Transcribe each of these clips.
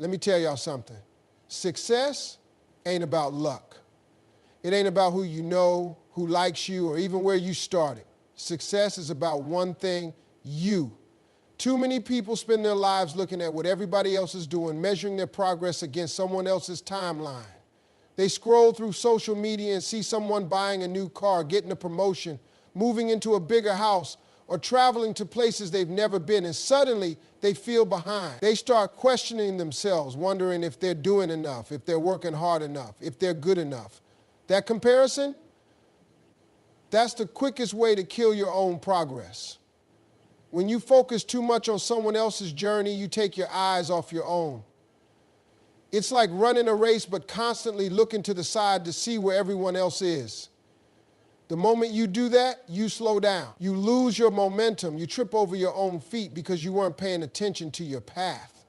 Let me tell y'all something. Success ain't about luck. It ain't about who you know, who likes you, or even where you started. Success is about one thing, you. Too many people spend their lives looking at what everybody else is doing, measuring their progress against someone else's timeline. They scroll through social media and see someone buying a new car, getting a promotion, moving into a bigger house, or traveling to places they've never been, and suddenly they feel behind. They start questioning themselves, wondering if they're doing enough, if they're working hard enough, if they're good enough. That comparison, that's the quickest way to kill your own progress. When you focus too much on someone else's journey, you take your eyes off your own. It's like running a race but constantly looking to the side to see where everyone else is. The moment you do that, you slow down. You lose your momentum. You trip over your own feet because you weren't paying attention to your path.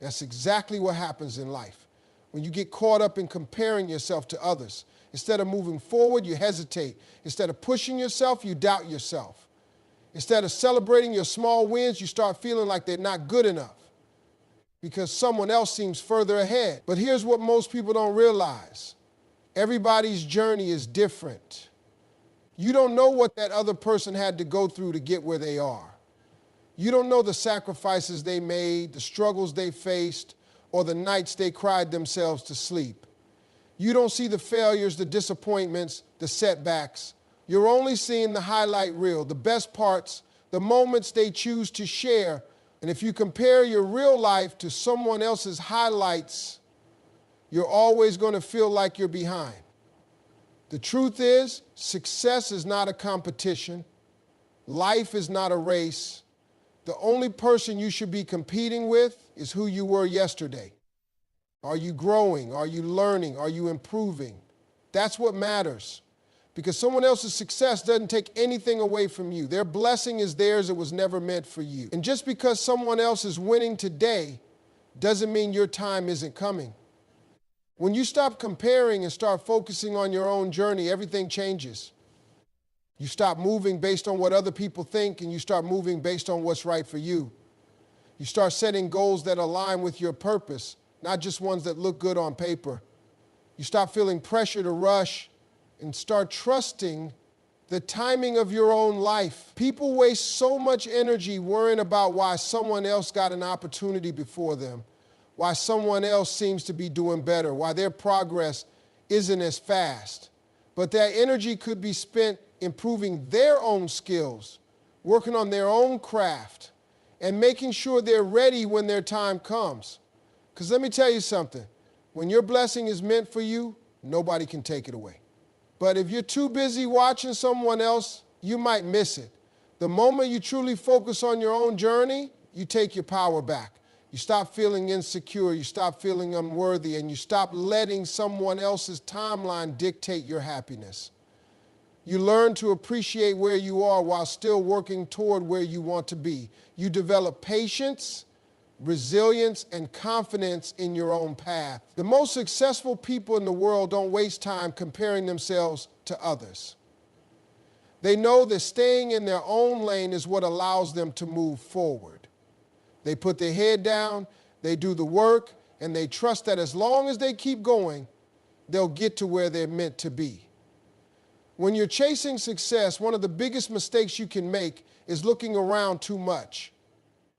That's exactly what happens in life. When you get caught up in comparing yourself to others, instead of moving forward, you hesitate. Instead of pushing yourself, you doubt yourself. Instead of celebrating your small wins, you start feeling like they're not good enough because someone else seems further ahead. But here's what most people don't realize. Everybody's journey is different. You don't know what that other person had to go through to get where they are. You don't know the sacrifices they made, the struggles they faced, or the nights they cried themselves to sleep. You don't see the failures, the disappointments, the setbacks. You're only seeing the highlight reel, the best parts, the moments they choose to share. And if you compare your real life to someone else's highlights, you're always going to feel like you're behind. The truth is, success is not a competition. Life is not a race. The only person you should be competing with is who you were yesterday. Are you growing? Are you learning? Are you improving? That's what matters. Because someone else's success doesn't take anything away from you. Their blessing is theirs. It was never meant for you. And just because someone else is winning today doesn't mean your time isn't coming. When you stop comparing and start focusing on your own journey, everything changes. You stop moving based on what other people think, and you start moving based on what's right for you. You start setting goals that align with your purpose, not just ones that look good on paper. You stop feeling pressure to rush and start trusting the timing of your own life. People waste so much energy worrying about why someone else got an opportunity before them, why someone else seems to be doing better, why their progress isn't as fast. But that energy could be spent improving their own skills, working on their own craft, and making sure they're ready when their time comes. Because let me tell you something, when your blessing is meant for you, nobody can take it away. But if you're too busy watching someone else, you might miss it. The moment you truly focus on your own journey, you take your power back. You stop feeling insecure, you stop feeling unworthy, and you stop letting someone else's timeline dictate your happiness. You learn to appreciate where you are while still working toward where you want to be. You develop patience, resilience, and confidence in your own path. The most successful people in the world don't waste time comparing themselves to others. They know that staying in their own lane is what allows them to move forward. They put their head down, they do the work, and they trust that as long as they keep going, they'll get to where they're meant to be. When you're chasing success, one of the biggest mistakes you can make is looking around too much.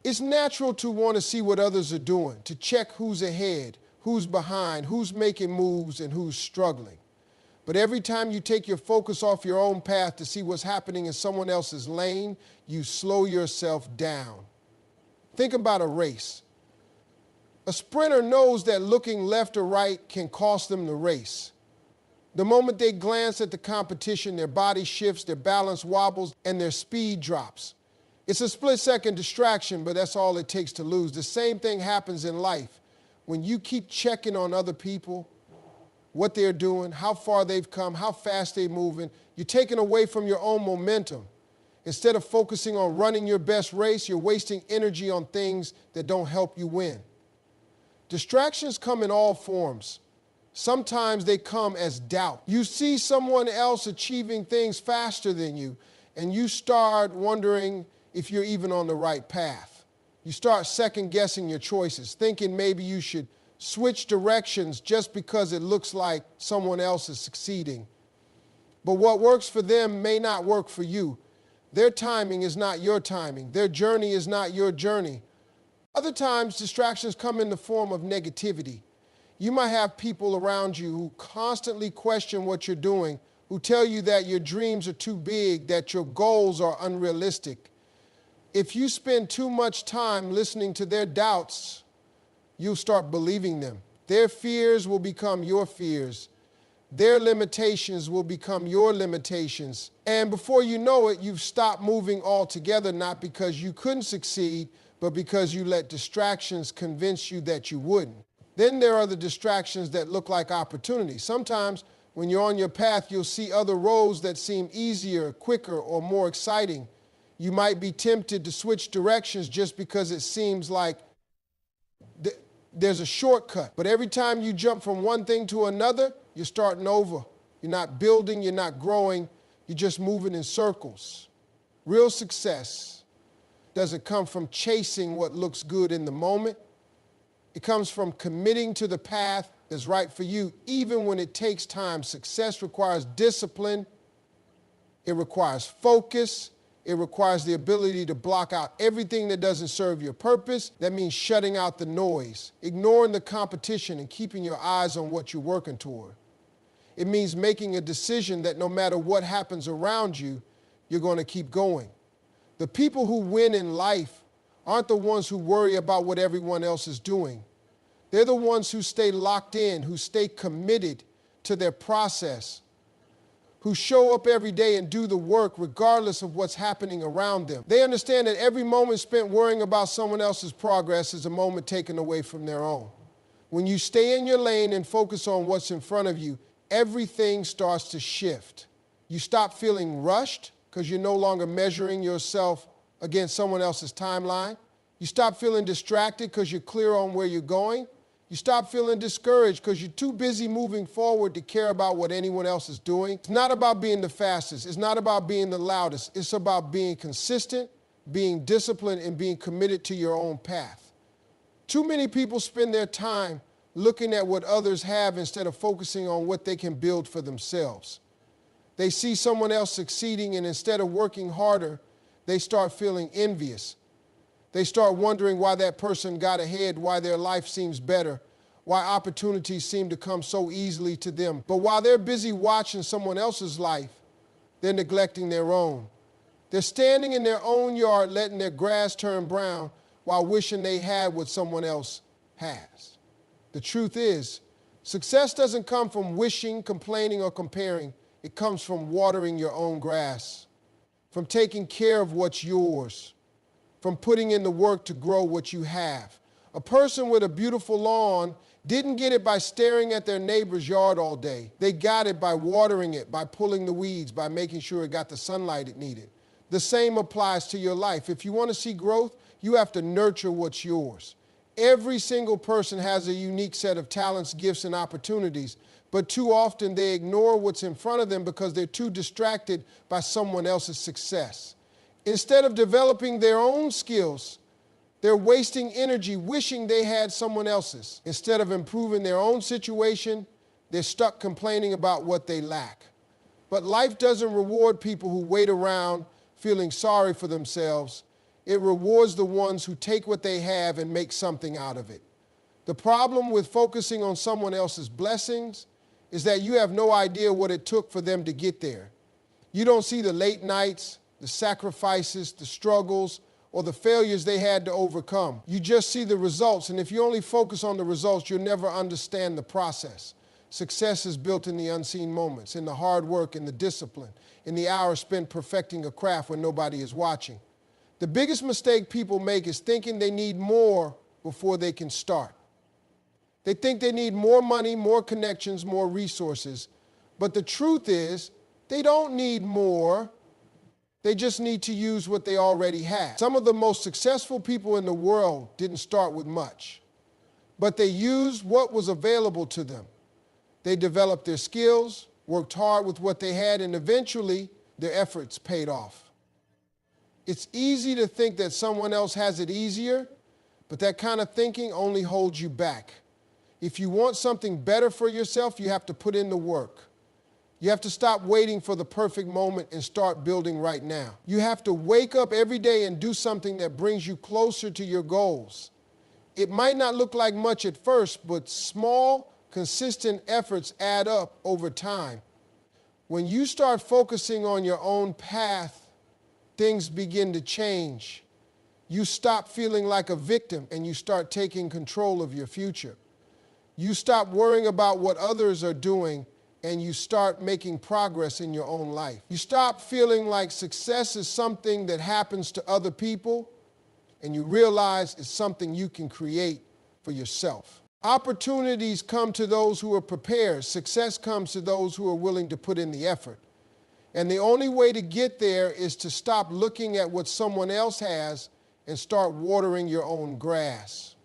It's natural to want to see what others are doing, to check who's ahead, who's behind, who's making moves, and who's struggling. But every time you take your focus off your own path to see what's happening in someone else's lane, you slow yourself down. Think about a race. A sprinter knows that looking left or right can cost them the race. The moment they glance at the competition, their body shifts, their balance wobbles, and their speed drops. It's a split-second distraction, but that's all it takes to lose. The same thing happens in life. When you keep checking on other people, what they're doing, how far they've come, how fast they're moving, you're taking away from your own momentum. Instead of focusing on running your best race, you're wasting energy on things that don't help you win. Distractions come in all forms. Sometimes they come as doubt. You see someone else achieving things faster than you, and you start wondering if you're even on the right path. You start second guessing your choices, thinking maybe you should switch directions just because it looks like someone else is succeeding. But what works for them may not work for you. Their timing is not your timing. Their journey is not your journey. Other times, distractions come in the form of negativity. You might have people around you who constantly question what you're doing, who tell you that your dreams are too big, that your goals are unrealistic. If you spend too much time listening to their doubts, you'll start believing them. Their fears will become your fears. Their limitations will become your limitations. And before you know it, you've stopped moving altogether, not because you couldn't succeed, but because you let distractions convince you that you wouldn't. Then there are the distractions that look like opportunities. Sometimes when you're on your path, you'll see other roads that seem easier, quicker, or more exciting. You might be tempted to switch directions just because it seems like there's a shortcut. But every time you jump from one thing to another, you're starting over. You're not building, you're not growing, you're just moving in circles. Real success doesn't come from chasing what looks good in the moment. It comes from committing to the path that's right for you, even when it takes time. Success requires discipline. It requires focus. It requires the ability to block out everything that doesn't serve your purpose. That means shutting out the noise, ignoring the competition, and keeping your eyes on what you're working toward. It means making a decision that no matter what happens around you, you're going to keep going. The people who win in life aren't the ones who worry about what everyone else is doing. They're the ones who stay locked in, who stay committed to their process, who show up every day and do the work regardless of what's happening around them. They understand that every moment spent worrying about someone else's progress is a moment taken away from their own. When you stay in your lane and focus on what's in front of you, everything starts to shift. You stop feeling rushed because you're no longer measuring yourself against someone else's timeline. You stop feeling distracted because you're clear on where you're going. You stop feeling discouraged because you're too busy moving forward to care about what anyone else is doing. It's not about being the fastest. It's not about being the loudest. It's about being consistent, being disciplined, and being committed to your own path. Too many people spend their time looking at what others have instead of focusing on what they can build for themselves. They see someone else succeeding, and instead of working harder, they start feeling envious. They start wondering why that person got ahead, why their life seems better, why opportunities seem to come so easily to them. But while they're busy watching someone else's life, they're neglecting their own. They're standing in their own yard letting their grass turn brown while wishing they had what someone else has. The truth is, success doesn't come from wishing, complaining, or comparing. It comes from watering your own grass, from taking care of what's yours, from putting in the work to grow what you have. A person with a beautiful lawn didn't get it by staring at their neighbor's yard all day. They got it by watering it, by pulling the weeds, by making sure it got the sunlight it needed. The same applies to your life. If you want to see growth, you have to nurture what's yours. Every single person has a unique set of talents, gifts, and opportunities, but too often they ignore what's in front of them because they're too distracted by someone else's success. Instead of developing their own skills, they're wasting energy wishing they had someone else's. Instead of improving their own situation, they're stuck complaining about what they lack. But life doesn't reward people who wait around feeling sorry for themselves. It rewards the ones who take what they have and make something out of it. The problem with focusing on someone else's blessings is that you have no idea what it took for them to get there. You don't see the late nights, the sacrifices, the struggles, or the failures they had to overcome. You just see the results, and if you only focus on the results, you'll never understand the process. Success is built in the unseen moments, in the hard work, in the discipline, in the hours spent perfecting a craft when nobody is watching. The biggest mistake people make is thinking they need more before they can start. They think they need more money, more connections, more resources, but the truth is they don't need more. They just need to use what they already have. Some of the most successful people in the world didn't start with much, but they used what was available to them. They developed their skills, worked hard with what they had, and eventually their efforts paid off. It's easy to think that someone else has it easier, but that kind of thinking only holds you back. If you want something better for yourself, you have to put in the work. You have to stop waiting for the perfect moment and start building right now. You have to wake up every day and do something that brings you closer to your goals. It might not look like much at first, but small, consistent efforts add up over time. When you start focusing on your own path, things begin to change. You stop feeling like a victim and you start taking control of your future. You stop worrying about what others are doing and you start making progress in your own life. You stop feeling like success is something that happens to other people, and you realize it's something you can create for yourself. Opportunities come to those who are prepared. Success comes to those who are willing to put in the effort. And the only way to get there is to stop looking at what someone else has and start watering your own grass.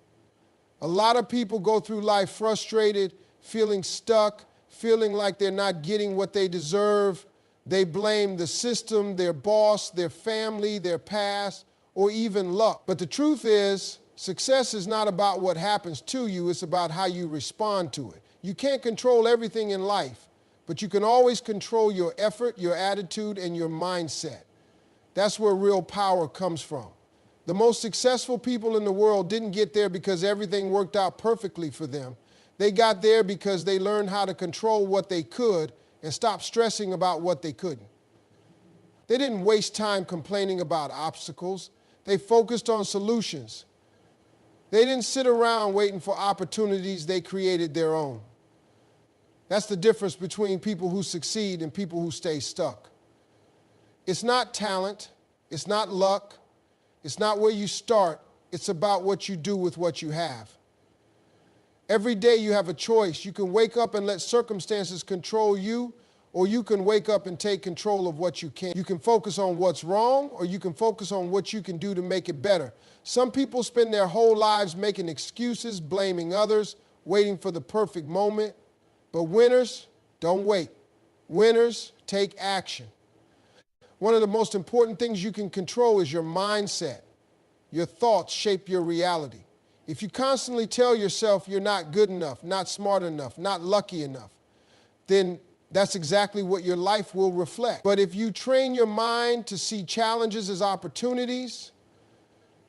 A lot of people go through life frustrated, feeling stuck, feeling like they're not getting what they deserve. They blame the system, their boss, their family, their past, or even luck. But the truth is, success is not about what happens to you, it's about how you respond to it. You can't control everything in life, but you can always control your effort, your attitude, and your mindset. That's where real power comes from. The most successful people in the world didn't get there because everything worked out perfectly for them. They got there because they learned how to control what they could and stop stressing about what they couldn't. They didn't waste time complaining about obstacles. They focused on solutions. They didn't sit around waiting for opportunities. They created their own. That's the difference between people who succeed and people who stay stuck. It's not talent. It's not luck. It's not where you start. It's about what you do with what you have. Every day you have a choice. You can wake up and let circumstances control you, or you can wake up and take control of what you can. You can focus on what's wrong, or you can focus on what you can do to make it better. Some people spend their whole lives making excuses, blaming others, waiting for the perfect moment. But winners don't wait. Winners take action. One of the most important things you can control is your mindset. Your thoughts shape your reality. If you constantly tell yourself you're not good enough, not smart enough, not lucky enough, then that's exactly what your life will reflect. But if you train your mind to see challenges as opportunities,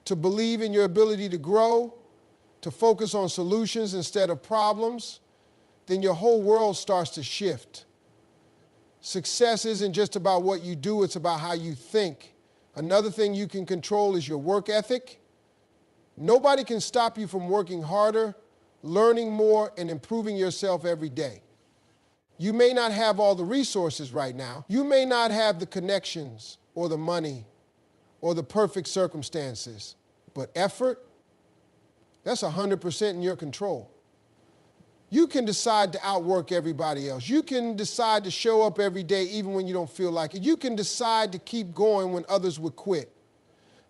to believe in your ability to grow, to focus on solutions instead of problems, then your whole world starts to shift. Success isn't just about what you do, it's about how you think. Another thing you can control is your work ethic. Nobody can stop you from working harder, learning more, and improving yourself every day. You may not have all the resources right now. You may not have the connections or the money or the perfect circumstances, but effort, that's 100% in your control. You can decide to outwork everybody else. You can decide to show up every day even when you don't feel like it. You can decide to keep going when others would quit.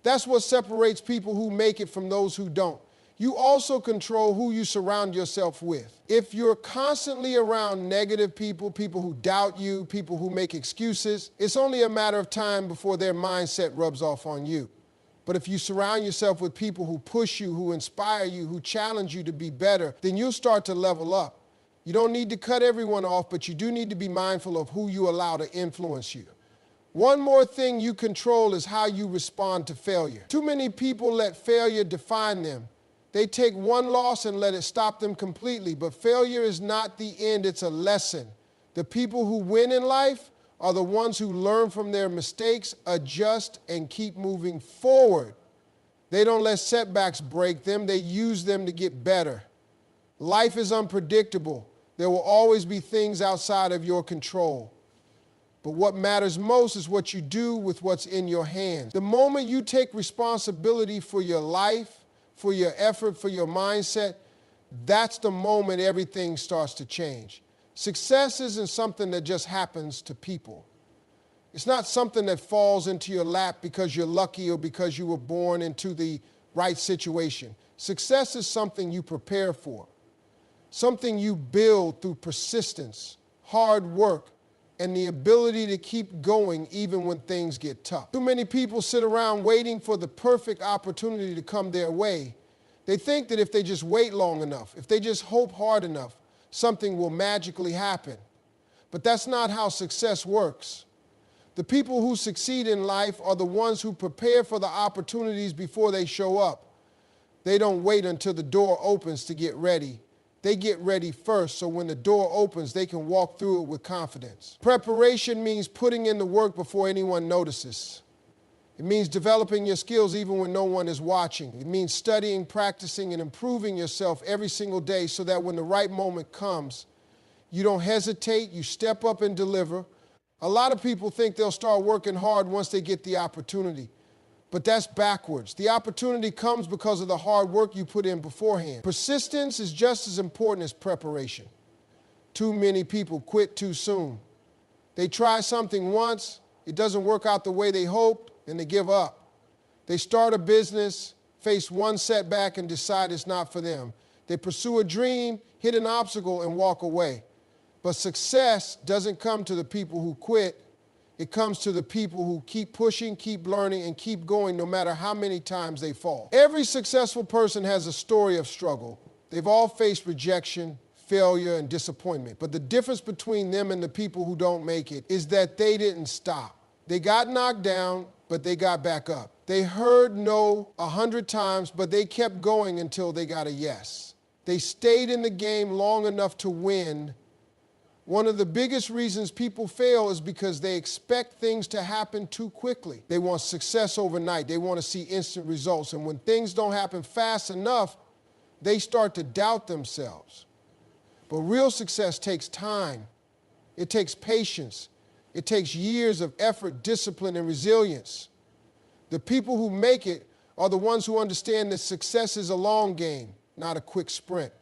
That's what separates people who make it from those who don't. You also control who you surround yourself with. If you're constantly around negative people, people who doubt you, people who make excuses, it's only a matter of time before their mindset rubs off on you. But if you surround yourself with people who push you, who inspire you, who challenge you to be better, then you'll start to level up. You don't need to cut everyone off, but you do need to be mindful of who you allow to influence you. One more thing you control is how you respond to failure. Too many people let failure define them. They take one loss and let it stop them completely, but failure is not the end, it's a lesson. The people who win in life are the ones who learn from their mistakes, adjust, and keep moving forward. They don't let setbacks break them, they use them to get better. Life is unpredictable. There will always be things outside of your control. But what matters most is what you do with what's in your hands. The moment you take responsibility for your life, for your effort, for your mindset, that's the moment everything starts to change. Success isn't something that just happens to people. It's not something that falls into your lap because you're lucky or because you were born into the right situation. Success is something you prepare for, something you build through persistence, hard work, and the ability to keep going even when things get tough. Too many people sit around waiting for the perfect opportunity to come their way. They think that if they just wait long enough, if they just hope hard enough, something will magically happen. But that's not how success works. The people who succeed in life are the ones who prepare for the opportunities before they show up. They don't wait until the door opens to get ready. They get ready first, so when the door opens, they can walk through it with confidence. Preparation means putting in the work before anyone notices. It means developing your skills even when no one is watching. It means studying, practicing, and improving yourself every single day so that when the right moment comes, you don't hesitate, you step up and deliver. A lot of people think they'll start working hard once they get the opportunity. But that's backwards. The opportunity comes because of the hard work you put in beforehand. Persistence is just as important as preparation. Too many people quit too soon. They try something once, it doesn't work out the way they hoped, and they give up. They start a business, face one setback, and decide it's not for them. They pursue a dream, hit an obstacle, and walk away. But success doesn't come to the people who quit. It comes to the people who keep pushing, keep learning, and keep going no matter how many times they fall. Every successful person has a story of struggle. They've all faced rejection, failure, and disappointment. But the difference between them and the people who don't make it is that they didn't stop. They got knocked down, but they got back up. They heard no 100 times, but they kept going until they got a yes. They stayed in the game long enough to win. One of the biggest reasons people fail is because they expect things to happen too quickly. They want success overnight. They want to see instant results. And when things don't happen fast enough, they start to doubt themselves. But real success takes time. It takes patience. It takes years of effort, discipline, and resilience. The people who make it are the ones who understand that success is a long game, not a quick sprint.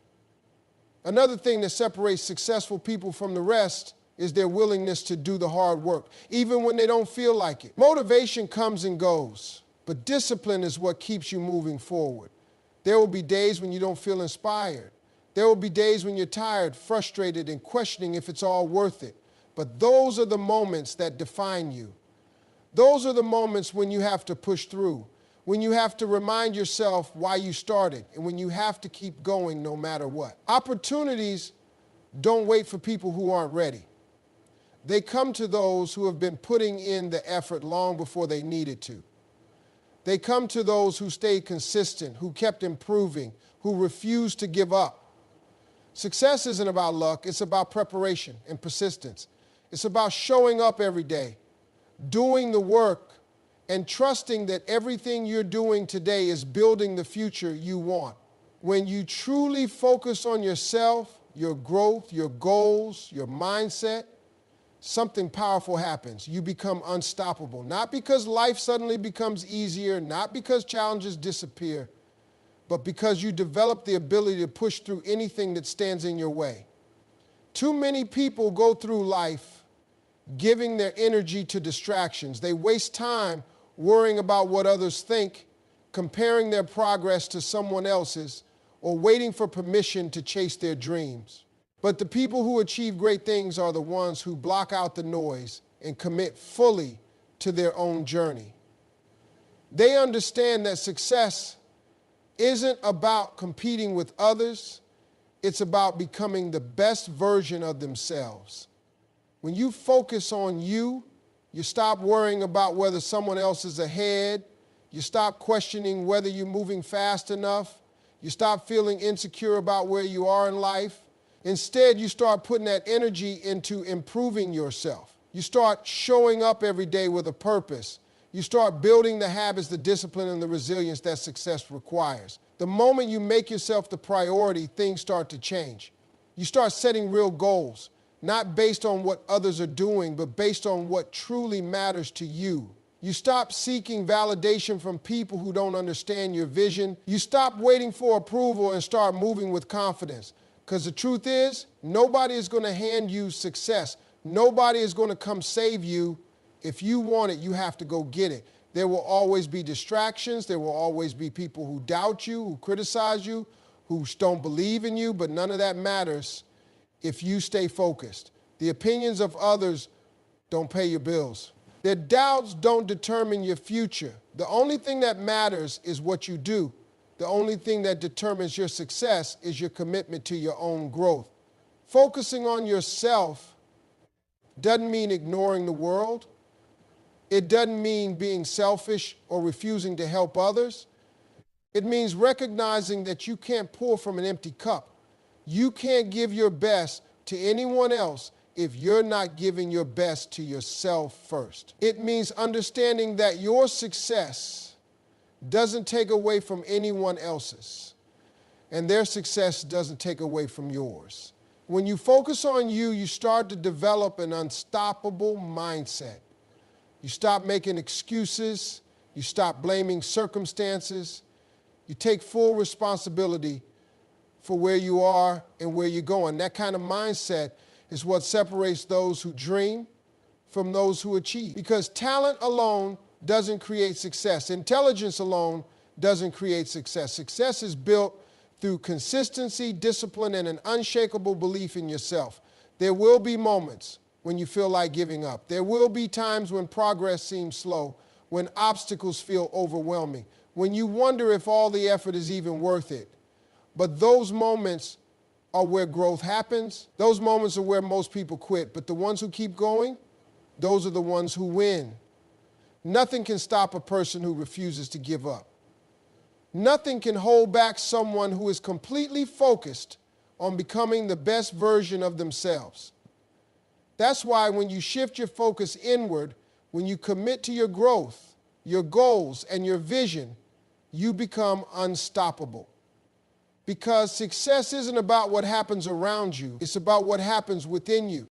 Another thing that separates successful people from the rest is their willingness to do the hard work, even when they don't feel like it. Motivation comes and goes, but discipline is what keeps you moving forward. There will be days when you don't feel inspired. There will be days when you're tired, frustrated, and questioning if it's all worth it. But those are the moments that define you. Those are the moments when you have to push through, when you have to remind yourself why you started, and when you have to keep going no matter what. Opportunities don't wait for people who aren't ready. They come to those who have been putting in the effort long before they needed to. They come to those who stayed consistent, who kept improving, who refused to give up. Success isn't about luck, it's about preparation and persistence. It's about showing up every day, doing the work, and trusting that everything you're doing today is building the future you want. When you truly focus on yourself, your growth, your goals, your mindset, something powerful happens. You become unstoppable. Not because life suddenly becomes easier, not because challenges disappear, but because you develop the ability to push through anything that stands in your way. Too many people go through life giving their energy to distractions. They waste time worrying about what others think, comparing their progress to someone else's, or waiting for permission to chase their dreams. But the people who achieve great things are the ones who block out the noise and commit fully to their own journey. They understand that success isn't about competing with others, it's about becoming the best version of themselves. When you focus on you, you stop worrying about whether someone else is ahead. You stop questioning whether you're moving fast enough. You stop feeling insecure about where you are in life. Instead, you start putting that energy into improving yourself. You start showing up every day with a purpose. You start building the habits, the discipline, and the resilience that success requires. The moment you make yourself the priority, things start to change. You start setting real goals. Not based on what others are doing, but based on what truly matters to you. You stop seeking validation from people who don't understand your vision. You stop waiting for approval and start moving with confidence. Because the truth is, nobody is going to hand you success. Nobody is going to come save you. If you want it, you have to go get it. There will always be distractions. There will always be people who doubt you, who criticize you, who don't believe in you, but none of that matters if you stay focused. The opinions of others don't pay your bills. Their doubts don't determine your future. The only thing that matters is what you do. The only thing that determines your success is your commitment to your own growth. Focusing on yourself doesn't mean ignoring the world. It doesn't mean being selfish or refusing to help others. It means recognizing that you can't pour from an empty cup. You can't give your best to anyone else if you're not giving your best to yourself first. It means understanding that your success doesn't take away from anyone else's, and their success doesn't take away from yours. When you focus on you, you start to develop an unstoppable mindset. You stop making excuses. You stop blaming circumstances. You take full responsibility for where you are and where you're going. That kind of mindset is what separates those who dream from those who achieve. Because talent alone doesn't create success. Intelligence alone doesn't create success. Success is built through consistency, discipline, and an unshakable belief in yourself. There will be moments when you feel like giving up. There will be times when progress seems slow, when obstacles feel overwhelming, when you wonder if all the effort is even worth it. But those moments are where growth happens. Those moments are where most people quit. But the ones who keep going, those are the ones who win. Nothing can stop a person who refuses to give up. Nothing can hold back someone who is completely focused on becoming the best version of themselves. That's why when you shift your focus inward, when you commit to your growth, your goals, and your vision, you become unstoppable. Because success isn't about what happens around you. It's about what happens within you.